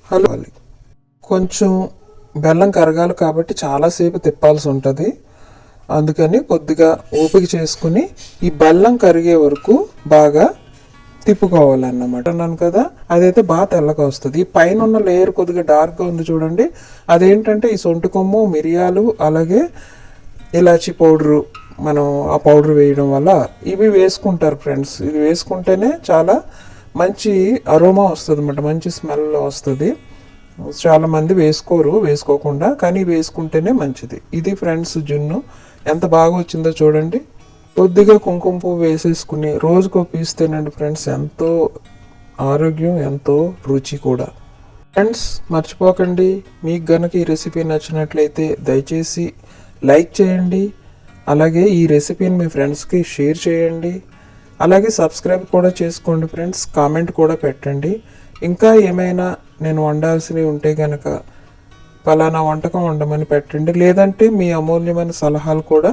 కలపాలి. కొంచెం బెల్లం కరగాలి కాబట్టి చాలాసేపు తిప్పాల్సి ఉంటుంది. అందుకని కొద్దిగా ఓపిక చేసుకుని ఈ బెల్లం కరిగే వరకు బాగా తిప్పుకోవాలన్నమాట. అన్నాను కదా, అదైతే బాగా తెల్లగా వస్తుంది. ఈ పైన ఉన్న లేయర్ కొద్దిగా డార్క్గా ఉంది చూడండి, అదేంటంటే ఈ సొంటి కొమ్ము, మిరియాలు, అలాగే ఇలాచీ పౌడరు, మనం ఆ పౌడర్ వేయడం వల్ల ఇవి వేసుకుంటారు ఫ్రెండ్స్. ఇది వేసుకుంటేనే చాలా మంచి అరోమా వస్తుంది అన్నమాట, మంచి స్మెల్ వస్తుంది. చాలామంది వేసుకోకుండా, కానీ వేసుకుంటేనే మంచిది. ఇది ఫ్రెండ్స్ జున్ను ఎంత బాగా వచ్చిందో చూడండి. కొద్దిగా కుంకుమ పువ్వు వేసేసుకుని రోజుకో పీస్ తినండి ఫ్రెండ్స్, ఎంతో ఆరోగ్యం, ఎంతో రుచి కూడా. ఫ్రెండ్స్ మర్చిపోకండి, మీకు గనక ఈ రెసిపీ నచ్చినట్లయితే దయచేసి లైక్ చేయండి, అలాగే ఈ రెసిపీని మీ ఫ్రెండ్స్కి షేర్ చేయండి, అలాగే సబ్స్క్రైబ్ కూడా చేసుకోండి ఫ్రెండ్స్. కామెంట్ కూడా పెట్టండి. ఇంకా ఏమైనా నేను వండాల్సినవి ఉంటే కనుక పలానా వంటకం వండమని పెట్టండి, లేదంటే మీ అమూల్యమైన సలహాలు కూడా